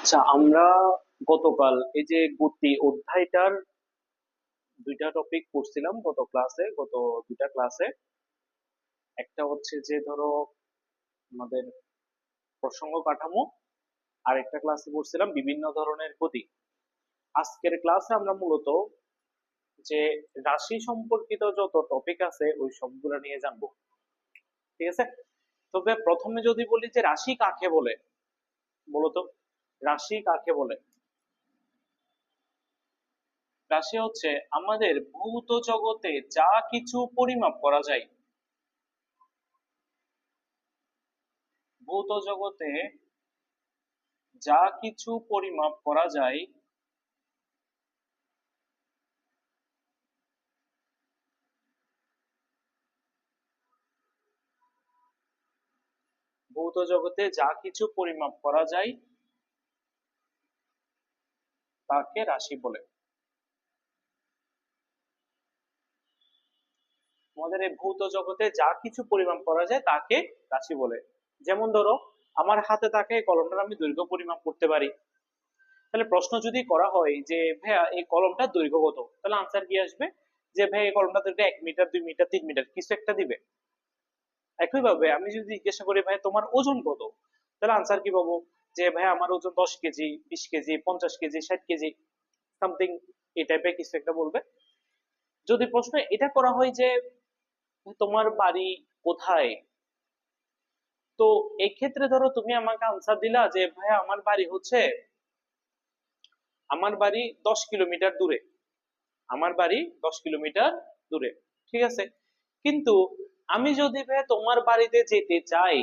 আচ্ছা, আমরা গতকাল এই যে গতি অধ্যায়টার দুইটা টপিক পড়ছিলাম গত দুইটা ক্লাসে। একটা হচ্ছে যে ধরো আমাদের প্রসঙ্গ কাঠামো, আর একটা ক্লাসে পড়ছিলাম বিভিন্ন ধরনের গতি। আজকের ক্লাসে আমরা মূলত যে রাশি সম্পর্কিত যত টপিক আছে ওই সবগুলো নিয়ে জানবো। ঠিক আছে, তবে প্রথমে যদি বলি যে রাশি কাকে বলে, মূলত রাশি কাকে বলে। রাশি হচ্ছে আমাদের ভৌত জগতে যা কিছু পরিমাপ করা যায়, ভৌত জগতে যা কিছু পরিমাপ করা যায় ভৌত জগতে যা কিছু পরিমাপ করা যায় তাকে রাশি বলে। আমাদের এই ভৌত জগতে যা কিছু পরিমাপ করা যায় তাকে রাশি বলে। যেমন ধরো, আমার হাতে থাকে এই কলমটার আমি দৈর্ঘ্য পরিমাপ করতে পারি। তাহলে প্রশ্ন যদি করা হয় যে ভাইয়া এই কলমটার দৈর্ঘ্য কত, তাহলে আনসার কি আসবে? যে ভাই এই কলমটার দৈর্ঘ্য 1 মিটার, 2 মিটার, 3 মিটার, কিছু একটা দিবে। একইভাবে আমি যদি জিজ্ঞাসা করি ভাই তোমার ওজন কত, তাহলে আনসার কি পাবো? যে ভাই আমার ওজন 10 KG, 20 KG, 50 KG, 60 KG, something এই টাইপের কিছু একটা বলবে। যদি প্রশ্ন এটা করা হয় যে তোমার বাড়ি কোথায়, তো এক্ষেত্রে ধরো তুমি আমাকে আনসার দিলা যে ভাই আমার বাড়ি 10 কিলোমিটার দূরে, আমার বাড়ি 10 কিলোমিটার দূরে। ঠিক আছে, কিন্তু আমি যদি ভাই তোমার বাড়িতে যেতে চাই,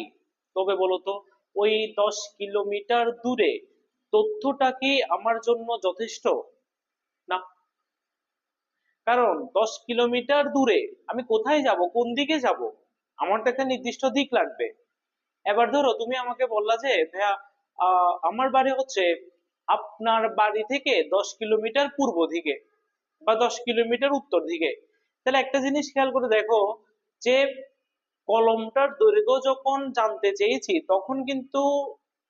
তবে বলো তো ওই 10 কিলোমিটার দূরে তথ্যটা কি আমার জন্য যথেষ্ট? না। কারণ 10 কিলোমিটার দূরে আমি কোথায় যাব, কোন দিকে যাব, আমার তো একটা নির্দিষ্ট দিক লাগবে। এবার ধরো তুমি আমাকে বললা যে ভাইয়া আমার বাড়ি হচ্ছে আপনার বাড়ি থেকে 10 কিলোমিটার পূর্ব দিকে বা 10 কিলোমিটার উত্তর দিকে। তাহলে একটা জিনিস খেয়াল করে দেখো যে কলমটার দৈর্ঘ্য যখন জানতে চেয়েছি তখন কিন্তু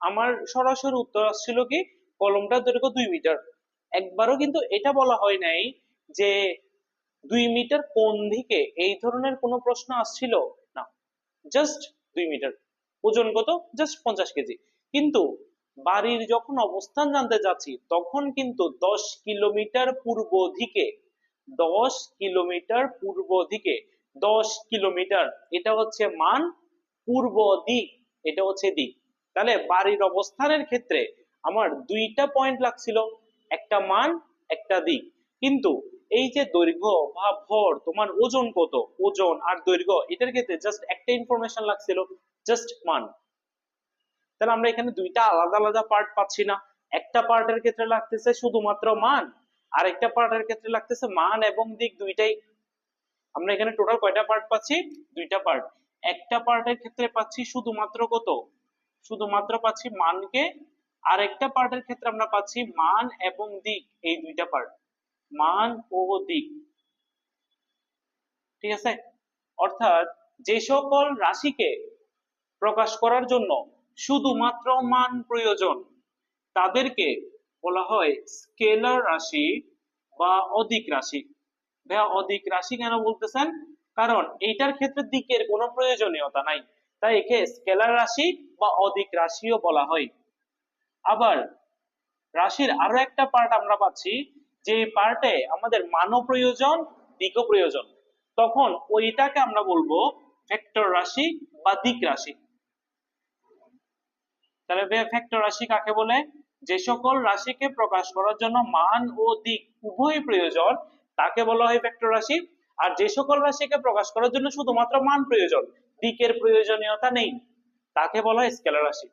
আমার সরাসরি উত্তর আসছিল কি কলমটার দৈর্ঘ্য 2 মিটার। একবারও কিন্তু এটা বলা হয় নাই যে 2 মিটার কোন দিকে, এই ধরনের কোনো প্রশ্ন আসছিল না। Just 2 metre. ওজন কত? Just 50 KG. কিন্তু বাড়ির যখন অবস্থান জানতে যাচ্ছি তখন কিন্তু 10 কিলোমিটার পূর্ব দিকে, 10 কিলোমিটার পূর্ব দিকে, 10 কিলোমিটার এটা হচ্ছে মান, পূর্ব দিক এটা হচ্ছে দিক। তাহলে বাড়ির অবস্থানের ক্ষেত্রে আমার দুইটা পয়েন্ট লাগছিল, একটা মান, একটা দিক। কিন্তু এই যে দৈর্ঘ্য বা ভর, তোমার ওজন কত, ওজন আর দৈর্ঘ্য এটার ক্ষেত্রে জাস্ট একটা ইনফরমেশন লাগছিল, জাস্ট মান। তাহলে আমরা এখানে দুইটা আলাদা আলাদা পার্ট পাচ্ছি না। একটা পার্টের ক্ষেত্রে লাগতেছে শুধুমাত্র মান, আর একটা পার্টের ক্ষেত্রে লাগতেছে মান এবং দিক দুইটাই। আমরা এখানে টোটাল কয়টা পার্ট পাচ্ছি? দুইটা পার্ট। একটা পার্টের ক্ষেত্রে পাচ্ছি শুধুমাত্র কত, শুধুমাত্র পাচ্ছি মানকে। আর একটা পার্টের ক্ষেত্রে আমরা পাচ্ছি মান এবং দিক, এই দুইটা পার্ট, মান ও দিক। ঠিক আছে, অর্থাৎ যে সকল রাশিকে প্রকাশ করার জন্য শুধুমাত্র মান প্রয়োজন তাদেরকে বলা হয় স্কেলার রাশি বা অদিক রাশি। ভাইয়া অদিক রাশি কেন বলতেছেন? কারণ এইটার ক্ষেত্রে দিকের কোনো প্রয়োজনীয়তা নাই, তাই একে স্কেলার রাশি বা অদিক রাশিও বলা হয়। আবার রাশির আরো একটা পার্ট আমরা পাচ্ছি, যে পার্টে আমাদের মানও প্রয়োজন, দিকও প্রয়োজন, তখন ওইটাকে আমরা বলবো ভেক্টর রাশি বা দিক রাশি। তাহলে ভেক্টর রাশি কাকে বলে? যে সকল রাশিকে প্রকাশ করার জন্য মান ও দিক উভয় প্রয়োজন তাকে বলা হয় ভেক্টর রাশি। আর যে সকল রাশিকে প্রকাশ করার জন্য শুধুমাত্র মান প্রয়োজন, দিকের প্রয়োজনীয়তা নেই, তাকে বলা হয় স্কেলার রাশি।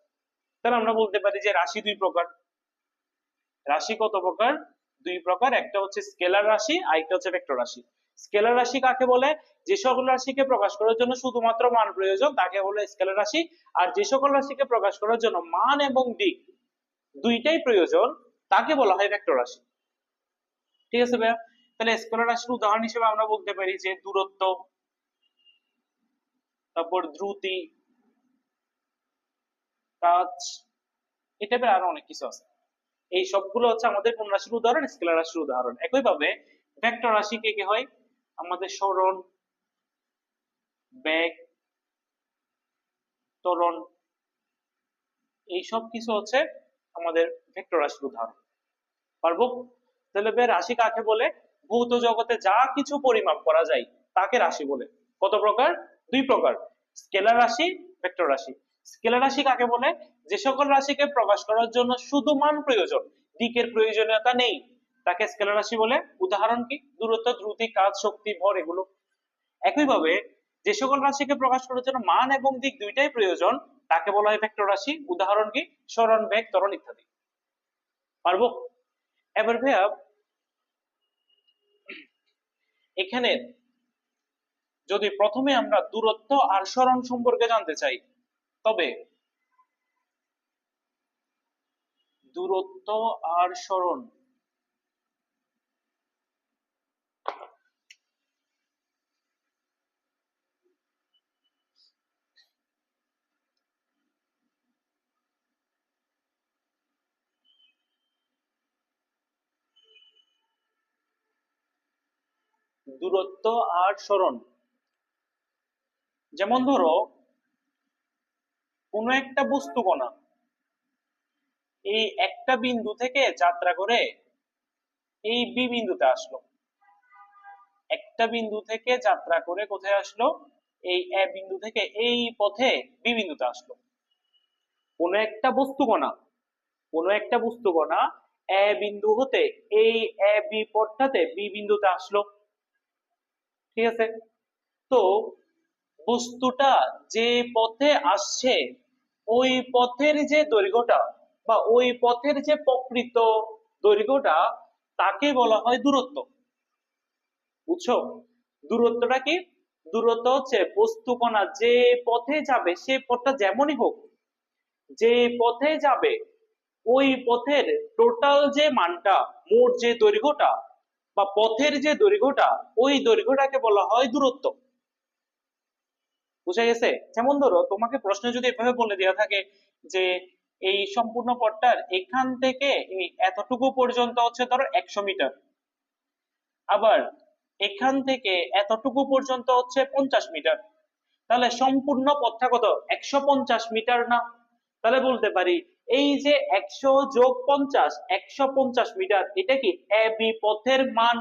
তাহলে আমরা বলতে পারি যে রাশি দুই প্রকার। রাশি কত প্রকার? দুই প্রকার, একটা হচ্ছে স্কেলার রাশি আর একটা হচ্ছে ভেক্টর রাশি। স্কেলার রাশি কাকে বলে? যে সকল রাশিকে প্রকাশ করার জন্য শুধুমাত্র মান প্রয়োজন তাকে বলে স্কেলার রাশি। আর যে সকল রাশিকে প্রকাশ করার জন্য মান এবং দিক দুইটাই প্রয়োজন তাকে বলা হয় ভেক্টর রাশি। ঠিক আছে ভাইয়া? তাহলে স্কেলার রাশির উদাহরণ হিসেবে আমরা বলতে পারি যে দূরত্ব, তারপর দ্রুতি, কাজ, এই টাইপের আরো অনেক কিছু আছে। এই সবগুলো হচ্ছে আমাদের কোন রাশির উদাহরণ? স্কেলার রাশির উদাহরণ। একইভাবে ভেক্টর রাশি কে কে হয়? আমাদের সরণ, বেগ, ত্বরণ, এই সব কিছু হচ্ছে আমাদের ভেক্টর রাশির উদাহরণ। পারবো? তাহলে রাশি কাকে বলে? ভৌত জগতে যা কিছু পরিমাপ করা যায় তাকে রাশি বলে। কত প্রকার? দুই প্রকার, স্কেলার রাশি, ভেক্টর রাশি। স্কেলার রাশি কাকে বলে? যে সকল রাশিকে প্রকাশ করার জন্য শুধু মান প্রয়োজন, দিকের প্রয়োজনীয়তা নেই, তাকে স্কেলার রাশি বলে। উদাহরণ কি? দূরত্ব, দ্রুতি, কাজ, শক্তি, ভর, এগুলো। একইভাবে যে সকল রাশিকে প্রকাশ করার জন্য মান এবং দিক দুইটাই প্রয়োজন তাকে বলা হয় ভেক্টর রাশি। উদাহরণ কি? সরণ, বেগ, ত্বরণ ইত্যাদি। পারবো? এবার ভাইয়া এখানে যদি প্রথমে আমরা দূরত্ব আর সরণ সম্পর্কে জানতে চাই, তবে দূরত্ব আর সরণ, দূরত্ব আর সরণ, যেমন ধরো কোনো একটা বস্তু কণা এই একটা বিন্দু থেকে যাত্রা করে এই বি বিন্দুতে আসলো, একটা বিন্দু থেকে যাত্রা করে কোথায় আসলো? এই এ বিন্দু থেকে এই পথে বি বিন্দুতে আসলো। কোন একটা বস্তু কণা, কোন একটা বস্তু কণা এ বিন্দু হতে এই এ বি পথটাতে বি বিন্দুতে আসলো, ঠিক আছে? তো বস্তুটা যে পথে আসছে ওই পথের যে দৈর্ঘ্যটা বা ওই পথের যে প্রকৃত দৈর্ঘ্যটা তাকে বলা হয় দূরত্ব। বুঝছো? দূরত্বটা কি? দূরত্ব হচ্ছে বস্তু কণা যে পথে যাবে সে পথটা যেমনই হোক, যে পথে যাবে ওই পথের টোটাল যে মানটা, মোট যে দৈর্ঘ্যটা বা পথের যে দৈর্ঘ্যটা, ওই দৈর্ঘ্যটাকে বলা হয় দূরত্ব। বুঝা গেছে? যেমন ধরো তোমাকে প্রশ্নে যদি এভাবে বলে দেওয়া থাকে যে এই সম্পূর্ণ পথটার এখান থেকে এই এতটুকু পর্যন্ত হচ্ছে ধরো 100 মিটার, আবার এখান থেকে এতটুকু পর্যন্ত হচ্ছে 50 মিটার, তাহলে সম্পূর্ণ পথটা কত? 150 মিটার না? তাহলে বলতে পারি এই যে 100 + 50, 150 মিটার, এটা কি এ বি পথের মান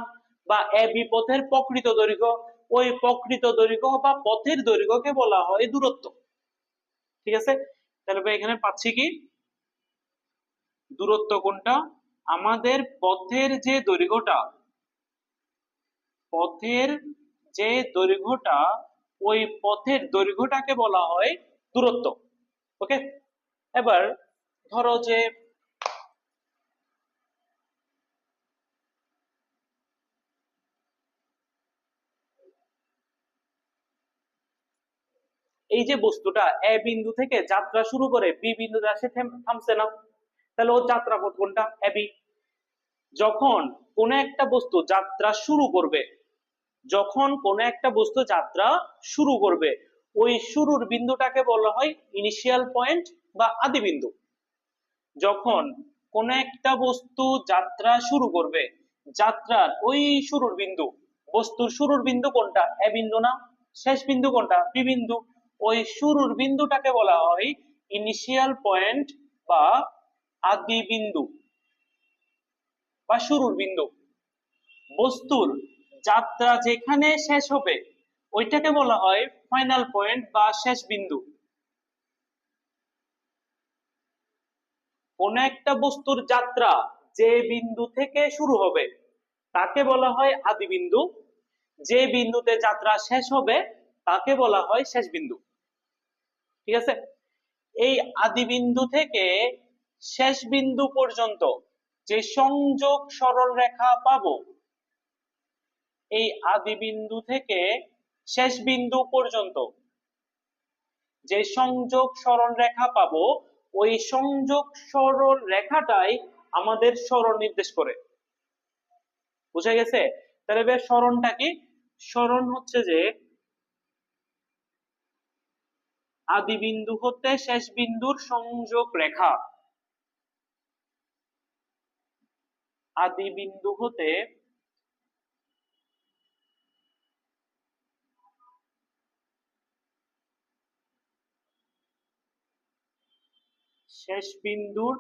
বা এ বি পথের প্রকৃত দৈর্ঘ্য। ওই প্রকৃত দৈর্ঘ্য বা পথের দৈর্ঘ্যকে বলা হয় দূরত্ব। ঠিক আছে? তাহলে এখানে পাচ্ছি কি? দূরত্ব কোনটা? আমাদের পথের যে দৈর্ঘ্যটা, পথের যে দৈর্ঘ্যটা, ওই পথের দৈর্ঘ্যটাকে বলা হয় দূরত্ব। ওকে? এবার ধরো যে এই যে বস্তুটা এ বিন্দু থেকে যাত্রা শুরু করে বি বিন্দুতে আসে থামছে না, তাহলে ওর যাত্রা পথ কোনটা? A B. যখন কোন একটা বস্তু যাত্রা শুরু করবে, যখন কোন একটা বস্তু যাত্রা শুরু করবে ওই শুরুর বিন্দুটাকে বলা হয় ইনিশিয়াল পয়েন্ট বা আদি বিন্দু। যখন কোন একটা বস্তু যাত্রা শুরু করবে, যাত্রার ওই শুরুর বিন্দু, বস্তুর শুরুর বিন্দু কোনটা? এ বিন্দু না? শেষ বিন্দু কোনটা? বি বিন্দু। ওই শুরুর বিন্দুটাকে বলা হয় ইনিশিয়াল পয়েন্ট বা আদি বিন্দু বা শুরুর বিন্দু। বস্তুর যাত্রা যেখানে শেষ হবে ওইটাকে বলা হয় ফাইনাল পয়েন্ট বা শেষ বিন্দু। কোন একটা বস্তুর যাত্রা যে বিন্দু থেকে শুরু হবে তাকে বলা হয় আদি বিন্দু, যে বিন্দুতে যাত্রা শেষ হবে তাকে বলা হয় শেষ বিন্দু। ঠিক আছে? এই আদি বিন্দু থেকে শেষ বিন্দু পর্যন্ত যে সংযোগ সরল রেখা পাবো, এই আদি বিন্দু থেকে শেষ বিন্দু পর্যন্ত যে সংযোগ সরল রেখা পাবো, ওই সংযোগ সরল রেখাটাই আমাদের সরণ নির্দেশ করে। বুঝা গেছে? তাহলে বেশ সরণটা কি? সরণ হচ্ছে যে আদি বিন্দু হতে শেষ বিন্দুর সংযোগ রেখা। আদি বিন্দু হতে শেষ বিন্দুর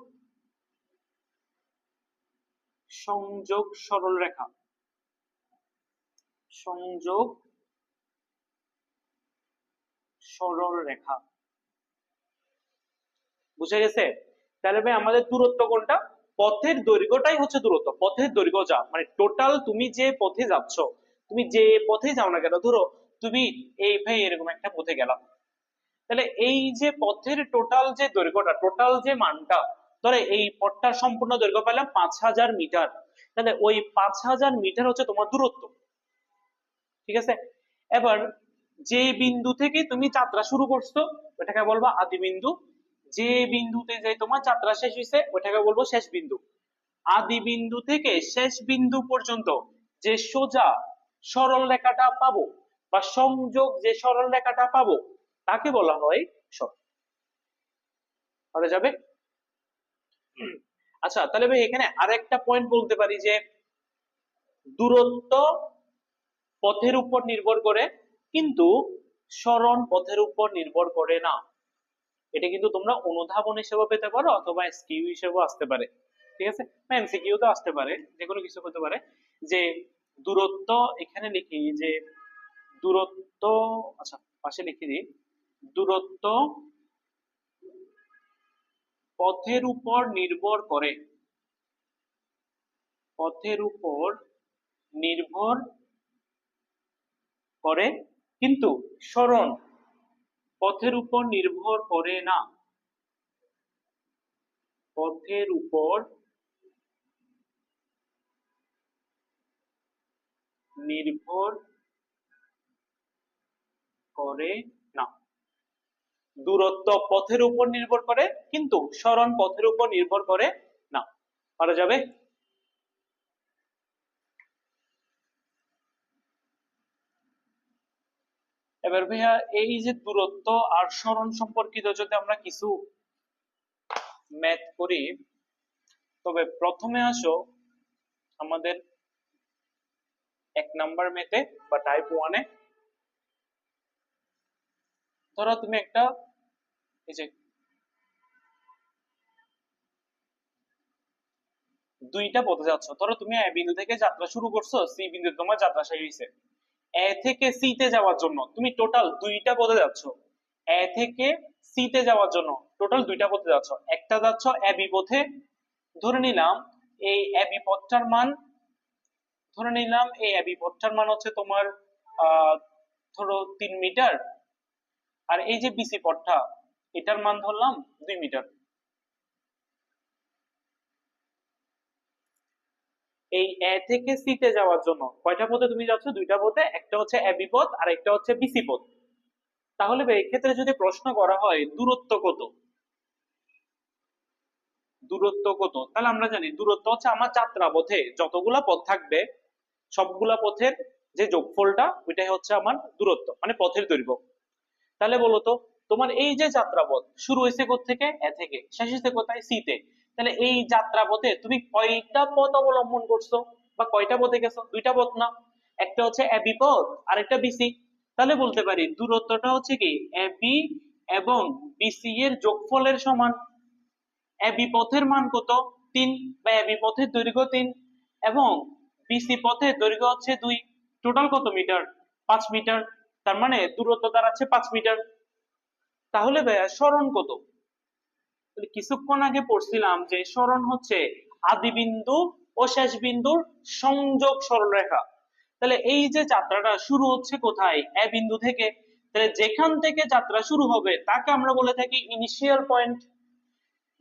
সংযোগ সরলরেখা, সংযোগ সরলরেখা। বুঝে গেছে? তাহলে ভাই আমাদের দূরত্ব কোনটা? পথের দৈর্ঘ্যটাই হচ্ছে দূরত্ব। পথের দৈর্ঘ্য যা মানে টোটাল তুমি যে পথে যাচ্ছ, তুমি যে পথে যাও না কেন, ধরো তুমি এই ভাই এরকম একটা পথে গেলাম, তাহলে এই যে পথের টোটাল যে দৈর্ঘ্যটা, টোটাল যে মানটা, ধরো এই পথটার সম্পূর্ণ দৈর্ঘ্য পেলাম 5000 মিটার, তাহলে ওই 5000 মিটার হচ্ছে তোমার দূরত্ব। ঠিক আছে? এবার যে বিন্দু থেকে তুমি যাত্রা শুরু করছো ওটাকে বলবো আদি বিন্দু, যে বিন্দুতে যে তোমার যাত্রা শেষ হয়েছে ওটাকে বলবো শেষ বিন্দু। আদি বিন্দু থেকে শেষ বিন্দু পর্যন্ত যে সোজা সরল রেখাটা পাবো বা সংযোগ যে সরল রেখাটা পাবো তাকে বলা হয় সরল। বলা যাবে? আচ্ছা, তাহলে ভাই এখানে আরেকটা পয়েন্ট বলতে পারি যে দূরত্ব পথের উপর নির্ভর করে, কিন্তু সরণ পথের উপর নির্ভর করে না। এটা কিন্তু তোমরা অনুধাবন হিসেবে পেতে পারো অথবা এসকিউ হিসেবেও আসতে পারে। ঠিক আছে? বা এমসিকিউ তো আসতে পারে, যে কোনো কিছু হতে পারে। যে দূরত্ব এখানে লিখি যে দূরত্ব, আচ্ছা পাশে লিখে দিই, দূরত্ব পথের উপর নির্ভর করে, পথের উপর নির্ভর করে, কিন্তু সরণ পথের উপর নির্ভর করে না। পথের উপর নির্ভর করে না। দূরত্ব পথের উপর নির্ভর করে, কিন্তু সরণ পথের উপর নির্ভর করে না। পারা যাবে? এবার ভাইয়া এই যে দূরত্ব আর সরণ সম্পর্কিত যদি আমরা কিছু ম্যাথ করি, তবে প্রথমে আসো আমাদের 1 নাম্বার ম্যাথে বা টাইপ 1-এ। ধরো তুমি একটা এই যে দুইটা পথে যাচ্ছ, ধরো তুমি এ বিন্দু থেকে যাত্রা শুরু করছো, সি বিন্দু তোমার যাত্রা শেষ হয়েছে। এ থেকে সি তে যাওয়ার জন্য তুমি টোটাল দুইটা পথে যাচ্ছ। এ থেকে সি তে যাওয়ার জন্য টোটাল দুইটা পথে যাচ্ছ। একটা যাচ্ছ এ বি পথে, ধরে নিলাম এই এ বি পথটার মান, ধরে নিলাম এই এ বি পথটার মান হচ্ছে তোমার ধরো 3 মিটার, আর এই যে বিসি পথটা এটার মান ধরলাম 2 মিটার। এই এ থেকে সি তে যাওয়ার জন্য কয়টা পথে তুমি যাচ্ছ? দুইটা পথে, একটা হচ্ছে এবি পথ আর একটা হচ্ছে বিসি পথ। তাহলে এই ক্ষেত্রে যদি প্রশ্ন করা হয় দূরত্ব কত, দূরত্ব কত, তাহলে আমরা জানি দূরত্ব হচ্ছে আমার যাত্রা পথে যতগুলা পথ থাকবে সবগুলা পথের যে যোগফলটা ওইটাই হচ্ছে আমার দূরত্ব, মানে পথের দৈর্ঘ্য। তাহলে বলো তো তোমার এই যে যাত্রাপথ শুরু হয়েছে কোত্থেকে? এ থেকে, শেষ হয়েছে কোথায়? সি তে। তাহলে এই যাত্রাপথে তুমি কয়টা পথ অবলম্বন করছো বা কয়টা পথে গেছো? দুইটা পথ না? একটা হচ্ছে এবি পথ আর একটা বিসি। তাহলে বলতে পারি দূরত্বটা হচ্ছে কি এবি এবং বিসি এর যোগফলের সমান। এবি পথের মান কত? 3, বা এবি পথের দৈর্ঘ্য 3 এবং বিসি পথের দৈর্ঘ্য হচ্ছে 2। টোটাল কত মিটার? 5 মিটার। তার মানে দূরত্ব দাঁড়াচ্ছে 5 মিটার। তাহলে ভাইয়া সরণ কত? কিছুক্ষণ আগে পড়ছিলাম যে সরণ হচ্ছে আদি বিন্দু ও শেষ বিন্দুর সংযোগ সরলরেখা। তাহলে এই যে যাত্রাটা শুরু হচ্ছে কোথায়? এ বিন্দু থেকে। তাহলে যেখান থেকে যাত্রা শুরু হবে তাকে আমরা বলে থাকি ইনিশিয়াল পয়েন্ট,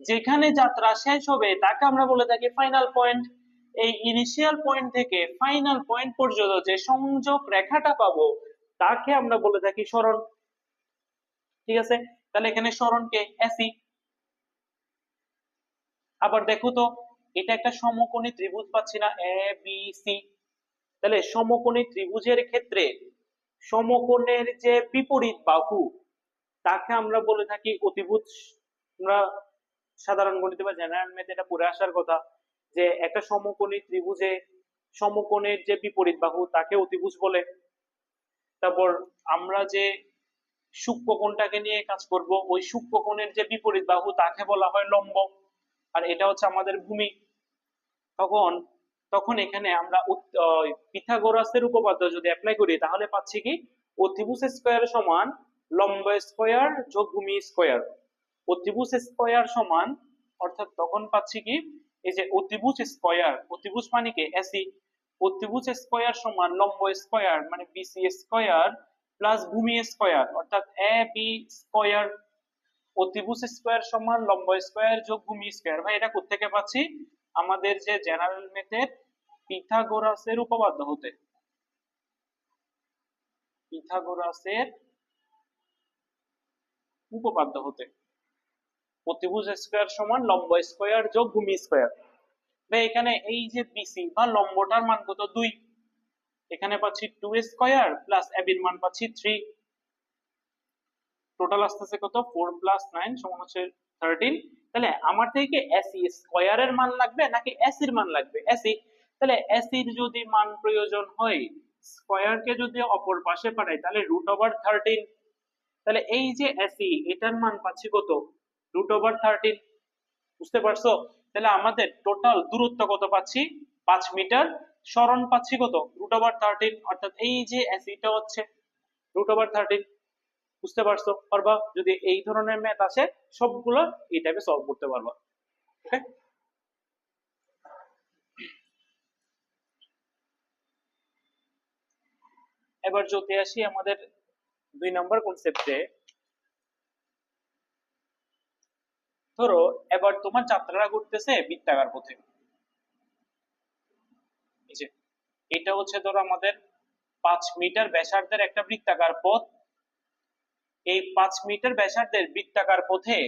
যেখানে যাত্রা শেষ হবে তাকে আমরা বলে থাকি ফাইনাল পয়েন্ট। এই ইনিশিয়াল পয়েন্ট থেকে ফাইনাল পয়েন্ট পর্যন্ত যে সংযোগ রেখাটা পাবো তাকে আমরা বলে থাকি সরণ। ঠিক আছে? তাহলে এখানে সরণকে এসি। আবার দেখো তো এটা একটা সমকোণী ত্রিভুজ পাচ্ছি না, এ বি সি। তাহলে সমকোণী ত্রিভুজের ক্ষেত্রে সমকোণের যে বিপরীত বাহু তাকে আমরা বলে থাকি অতিভুজ। আমরা সাধারণ গণিতে বা জেনারেল ম্যাথে এটা পড়ে আসার কথা যে একটা সমকোণী ত্রিভুজে সমকোণের যে বিপরীত বাহু তাকে অতিভুজ বলে। তারপর আমরা যে সূক্ষ্মকোণটাকে নিয়ে কাজ করব, ওই সূক্ষ্মকোণের যে বিপরীত বাহু তাকে বলা হয় লম্ব, আর এটা হচ্ছে আমাদের ভূমি। তখন তখন এখানে আমরা পিথাগোরাসের উপপাদ্য যদি অ্যাপ্লাই করি তাহলে পাচ্ছি কি অতিভুজ স্কয়ার সমান লম্ব স্কয়ার যোগ ভূমি স্কয়ার। অতিভুজ স্কয়ার সমান অর্থাৎ তখন পাচ্ছি কি এই যে অতিভুজ স্কয়ার, অতিভুজ মানে কি এসি, অতিভুজ স্কয়ার সমান লম্ব স্কয়ার মানে বিসি স্কয়ার প্লাস ভূমি স্কয়ার অর্থাৎ এ বি স্কয়ার। অতিভুজ স্কয়ার সমান লম্ব স্কয়ার যোগ ভূমি স্কয়ার। ভাই এটা কোত্থেকে পাচ্ছি? আমাদের যে জেনারেল মেথড পিথাগোরাসের উপপাদ্য হতে, পিথাগোরাসের উপপাদ্য হতে অতিভুজ স্কয়ার সমান লম্ব স্কয়ার যোগ ভূমি স্কয়ার। ভাই এখানে এই যে বিসি বা লম্বটার মান কত 2, এখানে পাচ্ছি 2 স্কয়ার প্লাস এবির মান পাচ্ছি 3, টোটাল আসতেছে কত 4 প্লাস 9 সমান হচ্ছে 13। তাহলে আমার থেকে এসি স্কয়ারের মান লাগবে নাকি এসির মান লাগবে? এসি। তাহলে এসির যদি মান প্রয়োজন হয়, স্কয়ারকে যদি অপর পাশে পাঠাই তাহলে √13। তাহলে এই যে এসি এটার মান পাচ্ছি কত √13। বুঝতে পারছো? তাহলে আমাদের টোটাল দূরত্ব কত পাচ্ছি 5 মিটার, সরণ পাচ্ছি কত √13, অর্থাৎ এই যে এসিটা হচ্ছে √13। বুঝতে পারছো? পারবা যদি এই ধরনের ম্যাথ আসে সবগুলো এই টাইপে সলভ করতে পারবা। ওকে, এবার যদি আসি আমাদের 2 নম্বর কনসেপ্টে। ধরো এবার তোমার যাত্রাটা করতেছে বৃত্তাকার পথে। এই যে এটা হচ্ছে ধরো আমাদের 5 মিটার ব্যাসার্ধের একটা বৃত্তাকার পথ। এই 5 মিটার ব্যাসার্ধের বৃত্তাকার পথে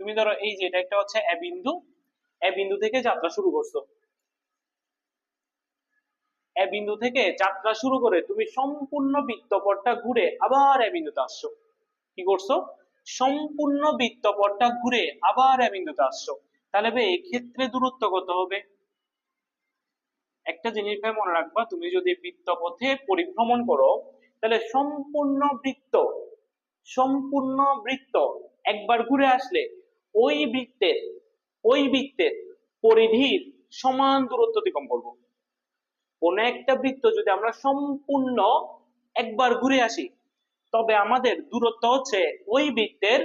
তুমি ধরো এই যে এটা একটা হচ্ছে এ বিন্দু, এ বিন্দু থেকে যাত্রা শুরু করছো। এ বিন্দু থেকে যাত্রা শুরু করে তুমি সম্পূর্ণ বৃত্তপথটা ঘুরে আবার এ বিন্দুতে আসছো। কি করছো? সম্পূর্ণ বৃত্তপথটা ঘুরে আবার এ বিন্দুতে আসছো। তাহলে এই ক্ষেত্রে দূরত্ব কত হবে? একটা জিনিস ভাই মনে রাখবা, তুমি যদি বৃত্তপথে পরিভ্রমণ করো তাহলে সম্পূর্ণ বৃত্ত একবার ঘুরে আসলে ওই বৃত্তের পরিধির সমান দূরত্ব অতিক্রম করব। কোন একটা বৃত্ত যদি আমরা সম্পূর্ণ একবার ঘুরে আসি তবে আমাদের দূরত্ব হচ্ছে ওই বৃত্তের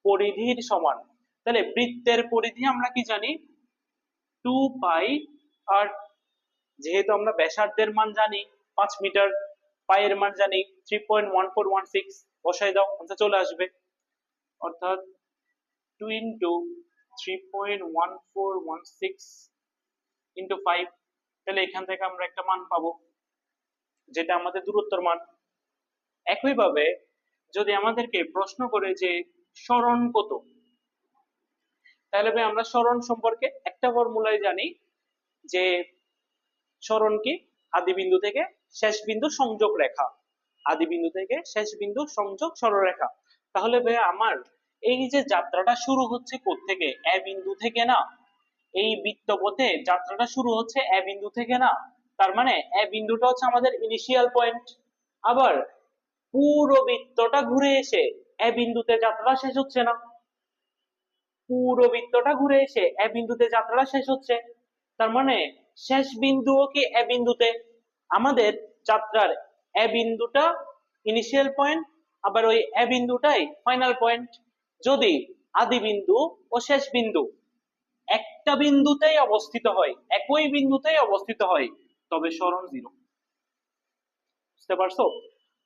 পরিধির সমান। তাহলে বৃত্তের পরিধি আমরা কি জানি 2 পাই, আর যেহেতু আমরা ব্যাসার্ধের মান জানি 5 মিটার, পায়ের মান জানি 3.1416, বসাই দাও আনসার চলে আসবে। অর্থাৎ 2 ইন্টু 3.1416 ইন্টু 5। তাহলে এখান থেকে আমরা একটা মান পাবো যেটা আমাদের দূরত্বের মান। একইভাবে যদি আমাদেরকে প্রশ্ন করে যে সরণ কত, তাহলে ভাই আমরা সরণ সম্পর্কে একটা ফর্মুলাই জানি যে সরণ কি আদি বিন্দু থেকে শেষ বিন্দু সংযোগ রেখা, আদি বিন্দু থেকে শেষ বিন্দু সংযোগ সরলরেখা। তাহলে ভাই আমার এই যে যাত্রাটা শুরু হচ্ছে কোত্থেকে? এ বিন্দু থেকে না? এই বৃত্তপথে যাত্রাটা শুরু হচ্ছে এ বিন্দু থেকে না? তার মানে এ বিন্দুটা হচ্ছে আমাদের ইনিশিয়াল পয়েন্ট। আবার পুরো বৃত্তটা ঘুরে এসে এ বিন্দুতে যাত্রা শেষ হচ্ছে না? পুরো বৃত্তটা ঘুরে এসে এ বিন্দুতে যাত্রাটা শেষ হচ্ছে। তার মানে শেষ বিন্দুও কি এ বিন্দুতে? আমাদের যাত্রার এ বিন্দুটা ইনিশিয়াল পয়েন্ট, আবার ওই এ বিন্দুটাই ফাইনাল পয়েন্ট। যদি আদি বিন্দু ও শেষ বিন্দু একটা বিন্দুতেই অবস্থিত হয়, একই বিন্দুতেই অবস্থিত হয়, তবে সরণ 0। বুঝতে পারছো?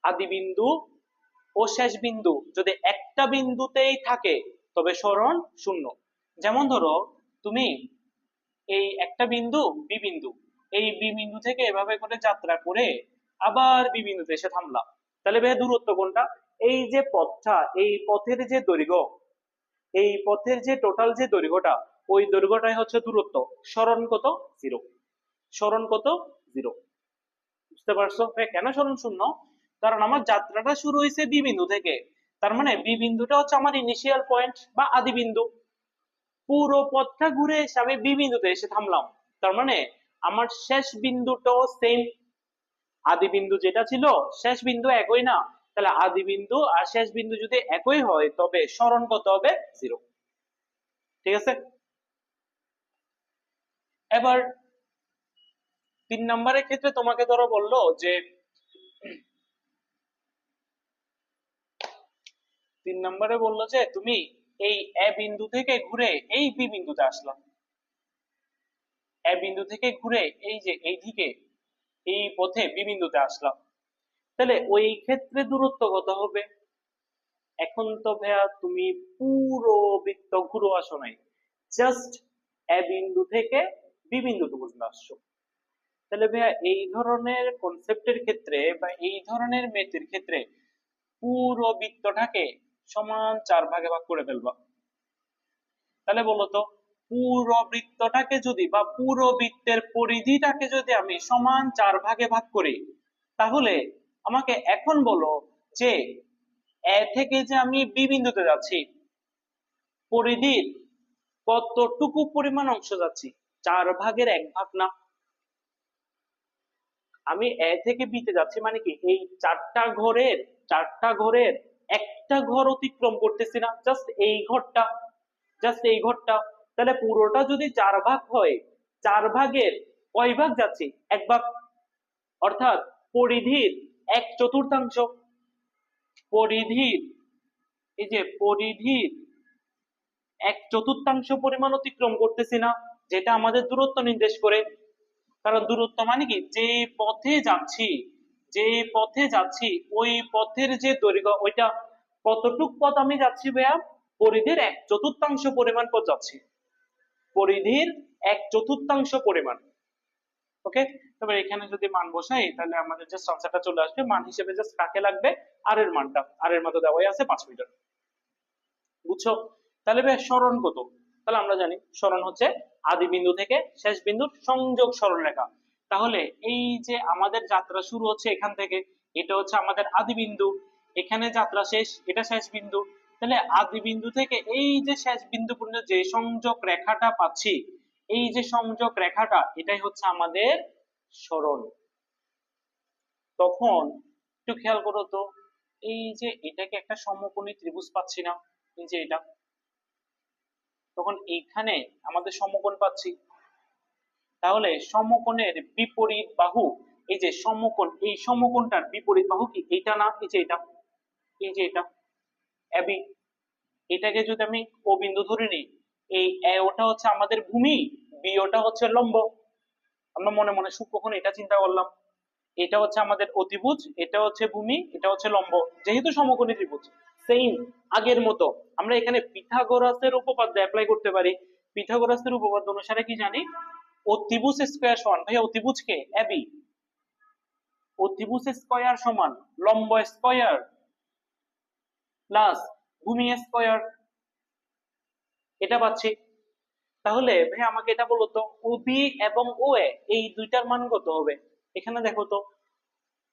আদি বিন্দু ও শেষ বিন্দু যদি একটা বিন্দুতেই থাকে তবে সরণ 0। যেমন ধরো তুমি এই একটা বিন্দু বি বিন্দু, এই বি বিন্দু থেকে এভাবে করে যাত্রা করে আবার বি বিন্দুতে এসে থামলাম, তাহলে ভাই দূরত্ব কোনটা? এই যে পথটা, এই পথের যে দৈর্ঘ্য, এই পথের যে টোটাল যে দৈর্ঘ্যটা, ওই দৈর্ঘ্যটাই হচ্ছে দূরত্ব। সরণ কত? 0। সরণ কত? 0। বুঝতে পারছো? কেন সরণ 0? কারণ আমার যাত্রাটা শুরু হয়েছে বি বিন্দু থেকে, তার মানে বি বিন্দুটা হচ্ছে আমার ইনিশিয়াল পয়েন্ট বা আদি বিন্দু। পুরো পথটা ঘুরে এসে আমি বি বিন্দুতে এসে থামলাম, তার মানে আমার শেষ বিন্দুটাও সেম। আদি বিন্দু যেটা ছিল শেষ বিন্দু একই না, তাহলে আদি বিন্দু আর শেষ বিন্দু যদি একই হয় তবে সরণ কত হবে? 0। ঠিক আছে, এবার 3 নম্বরের ক্ষেত্রে তোমাকে ধরো বললো যে 3 নম্বরে বললো যে তুমি এই এ বিন্দু থেকে ঘুরে এই বি বিন্দুতে আসলাম, এ বিন্দু থেকে ঘুরে এই যে এইদিকে এই পথে বি বিন্দুতে আসলাম, তাহলে ওই ক্ষেত্রে দূরত্ব কত হবে? এখন তো ভাইয়া তুমি পুরো বৃত্ত ঘুরে আসো নাই, জাস্ট এ বিন্দু থেকে বি বিন্দুতে পর্যন্ত আসছো। তাহলে ভাইয়া এই ধরনের কনসেপ্টের ক্ষেত্রে বা এই ধরনের ম্যাথের ক্ষেত্রে পুরো বৃত্তটাকে সমান 4 ভাগে ভাগ করে ফেলবা। তাহলে বলতো পুরো বৃত্তটাকে যদি বা পুরো বৃত্তের পরিধিটাকে যদি আমি সমান 4 ভাগে ভাগ করি, তাহলে আমাকে এখন বলো যে এ থেকে যে আমি বি বিন্দুতে যাচ্ছি পরিধির কতটুকু পরিমাণ অংশ যাচ্ছি? 4 ভাগের 1 ভাগ না? আমি এ থেকে বি তে যাচ্ছি মানে কি এই চারটা ঘরের একটা ঘর অতিক্রম করতেছি না, জাস্ট এই ঘরটা, জাস্ট এই ঘরটা। তাহলে পুরোটা যদি 4 ভাগ হয়, 4 ভাগের কয় ভাগ যাচ্ছি? 1 ভাগ, অর্থাৎ পরিধির 1/4। পরিধির এই যে পরিধির 1/4 পরিমাণ অতিক্রম করতেছি না, যেটা আমাদের দূরত্ব নির্দেশ করে। কারণ দূরত্ব মানে কি যে পথে যাচ্ছি, যে পথে যাচ্ছি ওই পথের যে দৈর্ঘ্য ওইটা, কতটুক পথ আমি যাচ্ছি ভাইয়া? পরিধির 1/4 পরিমাণ পথ যাচ্ছি, পরিধির 1/4 পরিমাণ। ওকে, তবে এখানে যদি মান বসাই তাহলে আমাদের যে আনসারটা চলে আসবে, মান হিসেবে জাস্ট কাকে লাগবে? আর এর মানটা, আর এর মধ্যে দেওয়াই আছে 5 মিটার। বুঝছো? তাহলে ভাই সরণ কত? তাহলে আমরা জানি সরণ হচ্ছে আদি বিন্দু থেকে শেষ বিন্দুর সংযোগ সরলরেখা। তাহলে এই যে আমাদের যাত্রা শুরু হচ্ছে এখান থেকে, এটা হচ্ছে আমাদের আদি বিন্দু, এখানে যাত্রা শেষ, এটা শেষ বিন্দু। তাহলে আদি বিন্দু থেকে এই যে শেষ বিন্দু পর্যন্ত যে সংযোগ রেখাটা পাচ্ছি, এই যে সংযোগ রেখাটা এটাই হচ্ছে আমাদের সরণ। তখন একটু খেয়াল করো তো, এই যে এটাকে একটা সমকোণী ত্রিভুজ পাচ্ছি না, এই যে এটা, তখন এইখানে আমাদের সমকোণ পাচ্ছি। তাহলে সমকোণের বিপরীত বাহু, এই যে সমকোণ, এই সমকোণটার বিপরীত বাহু কি এইটা না? এই যে এটা, এই যে এটা এবি, এটাকে যদি আমি ও বিন্দু ধরে নিই, এই এ ওটা হচ্ছে আমাদের ভূমি, বি ওটা হচ্ছে লম্ব। আমরা মনে মনে সূক্ষ্মকোণ এটা চিন্তা করলাম, এটা হচ্ছে আমাদের অতিভুজ, এটা হচ্ছে ভূমি, এটা হচ্ছে লম্ব, যেহেতু সমকোণী ত্রিভুজ। সেইম আগের মতো আমরা এখানে পিথাগোরাসের উপপাদ্য অ্যাপ্লাই করতে পারি। পিথাগোরাসের উপপাদ্য অনুসারে কি জানি? অতিভুজ স্কয়ার সমান, ভাই অতিভুজ কে? এবি, অতিভুজ স্কয়ার সমান লম্ব স্কয়ার প্লাস ভূমি স্কয়ার, এটা পাচ্ছি। তাহলে ভাই আমাকে এটা বলো তো ওবি এবং ও এ এই দুইটার মান কত হবে? এখানে দেখো তো,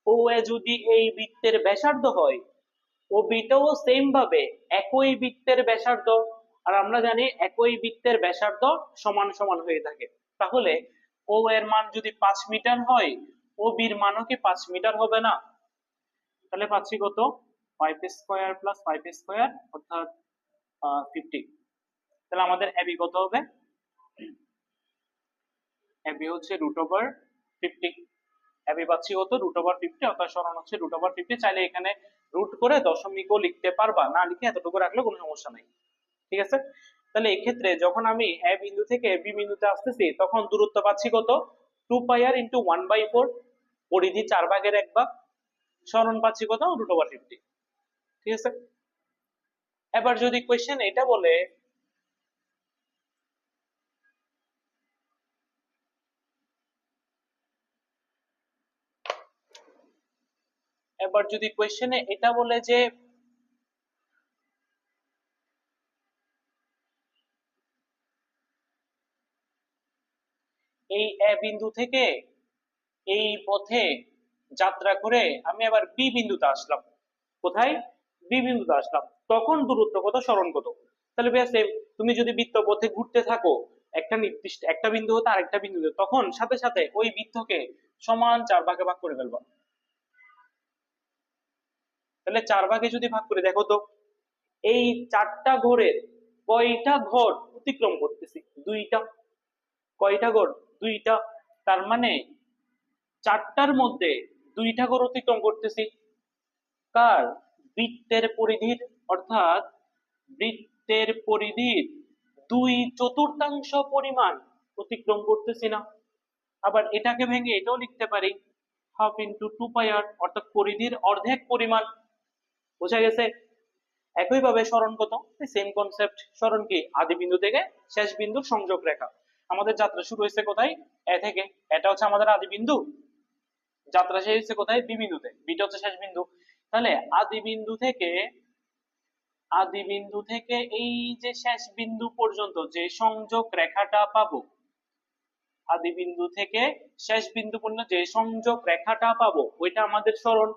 ও এ যদি এই বৃত্তের ব্যাসার্ধ হয়, ও বিটাও সেম ভাবে একই বৃত্তের ব্যাসার্ধ, আর আমরা জানি একই বৃত্তের ব্যাসার্ধ সমান সমান হয়ে থাকে। তাহলে ও এর মান যদি 5 মিটার হয়, ও বির মানও কি 5 মিটার হবে না? তাহলে পাচ্ছি কত? 5 স্কয়ার প্লাস 5 স্কয়ার অর্থাৎ 50। তাহলে আমাদের এবি কত হবে? এবি হচ্ছে √50। এবি পাচ্ছি কত? √50, অর্থাৎ সরণ হচ্ছে √50। চাইলে এখানে রুট করে দশমিকও লিখতে পারবা, না লিখে এতটুকু রাখলে কোনো সমস্যা নাই। ঠিক আছে, তাহলে এই ক্ষেত্রে যখন আমি এ বিন্দু থেকে বি বিন্দুতে আসতেছি তখন দূরত্ব পাচ্ছি কত? 2πr × 1/4, পরিধি 4 ভাগের 1 ভাগ, সরণ পাচ্ছি কত? √50। ঠিক আছে, এবার যদি কোশ্চেন এটা বলে এবার যদি কোশ্চেনে এটা বলে যে এই এ বিন্দু থেকে এই পথে যাত্রা করে আমি আবার বি বিন্দুতে আসলাম, কোথায়? বি বিন্দুতে আসলাম, তখন দূরত্ব কত, সরণ কত? তাহলে ভাইয়া সেম, তুমি যদি বৃত্তপথে ঘুরতে থাকো একটা নির্দিষ্ট একটা বিন্দু হতে আরেকটা বিন্দুতে, তখন সাথে সাথে ওই বৃত্তকে সমান 4 ভাগে ভাগ করে ফেলবা। তাহলে 4 ভাগে যদি ভাগ করে দেখো তো, এই 4টা ঘরের কয়টা ঘর অতিক্রম করতেছি? 2টা। কয়টা ঘর? 2টা। তার মানে 4টার মধ্যে 2টা ঘর অতিক্রম করতেছি। কার? বৃত্তের পরিধির, অর্থাৎ বৃত্তের পরিধির 2/4 পরিমাণ অতিক্রম করতেছি না? আবার এটাকে ভেঙে এটাও লিখতে পারি, হাফ ইন্টু 2 পাই আর, অর্থাৎ পরিধির অর্ধেক পরিমাণ। বোঝা গেছে? একইভাবে সরণ কত? Same concept. সরণ কি? আদি বিন্দু থেকে শেষ বিন্দুর সংযোগ রেখা। আমাদের যাত্রা শুরু হয়েছে কোথায়? এ থেকে। এটা হচ্ছে আমাদের আদি বিন্দু। যাত্রা শেষ হচ্ছে কোথায়? বি বিন্দুতে। বিটা হচ্ছে শেষ বিন্দু। তাহলে আদি বিন্দু থেকে এই যে শেষ বিন্দু পর্যন্ত যে সংযোগ রেখাটা পাবো, আদি বিন্দু থেকে শেষ বিন্দু পর্যন্ত যে সংযোগ রেখাটা পাবো, ওইটা আমাদের সরণ।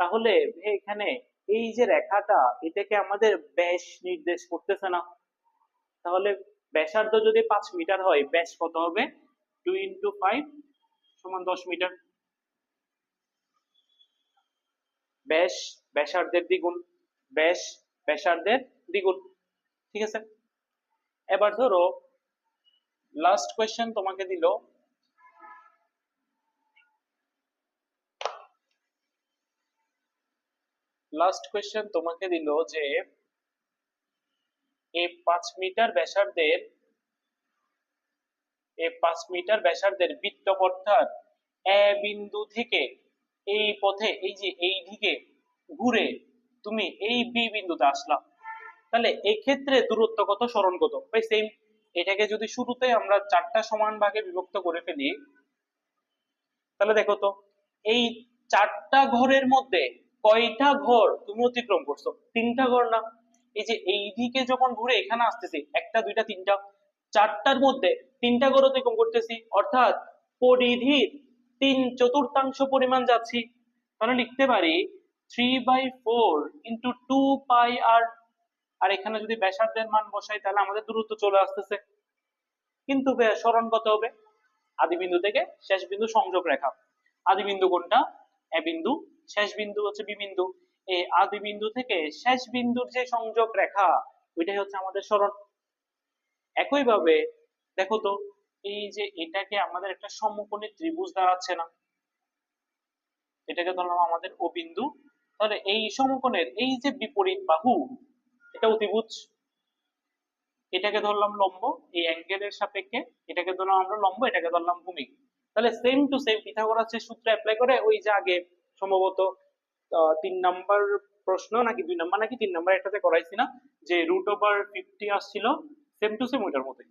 তাহলে এখানে এই যে রেখাটা, এটাকে আমাদের ব্যাস নির্দেশ করতেছে না? তাহলে ব্যাসার্ধ যদি 5 মিটার হয়, ব্যাস কত হবে? 2 × 5 = 10 মিটার। ব্যাস ব্যাসার্ধের দ্বিগুণ, ব্যাস ব্যাসার্ধের দ্বিগুণ। ঠিক আছে? এবার ধরো লাস্ট কোয়েশ্চেন তোমাকে দিল, যে এই 5 মিটার ব্যাসার্ধের বৃত্তপথটার এ বিন্দু থেকে এই পথে, এই যে এই দিকে ঘুরে তুমি এই বি বিন্দুতে আসলা, তাহলে এই ক্ষেত্রে দূরত্ব কত, সরণ কত? ভাই সেম, এটাকে যদি শুরুতে আমরা 4টা সমান ভাগে বিভক্ত করে ফেলি, তাহলে দেখো তো, এই 4টা ঘরের মধ্যে কয়টা ঘর তুমি অতিক্রম করছো? 3টা ঘর না? এই যে এই দিকে যখন ঘুরে এখানে আসতেছি, 1টা 2টা 3টা, 4টার মধ্যে 3টা ঘর অতিক্রম করতেছি, অর্থাৎ পরিধির 3/4 পরিমাণ যাচ্ছি। তাহলে লিখতে পারি 3/4 × 2 πr। আর এখানে যদি ব্যাসার্ধের মান বসাই, তাহলে আমাদের দূরত্ব চলে আসতেছে। কিন্তু সরণ কত হবে? আদি বিন্দু থেকে শেষ বিন্দু সংযোগ রেখা। আদি বিন্দু কোনটা? এ বিন্দু। শেষ বিন্দু হচ্ছে বি বিন্দু। এই আদি বিন্দু থেকে শেষ বিন্দুর যে সংযোগ রেখা, ওইটাই হচ্ছে আমাদের সরণ। একইভাবে দেখো তো, এই যে এটাকে আমাদের একটা সমকোণী ত্রিভুজ দাঁড়াচ্ছে না? এটাকে ধরলাম আমাদের ও বিন্দু। তাহলে এই সমকোণের এই যে বিপরীত বাহু, এটা অতিভুজ। এটাকে ধরলাম লম্ব, এই অ্যাঙ্গেলের সাপেক্ষে এটাকে ধরলাম আমরা লম্ব, এটাকে ধরলাম ভূমি। তাহলে সেম টু সেম পিথাগোরাসের সূত্র অ্যাপ্লাই করে, ওই যে আগে সম্ভবত 3 নাম্বার প্রশ্ন নাকি 2 নাম্বার নাকি 3 নাম্বার একটাতে করাইছি না, যে √/50 আসছিল, সেম টু সেম ওইটার মতোই।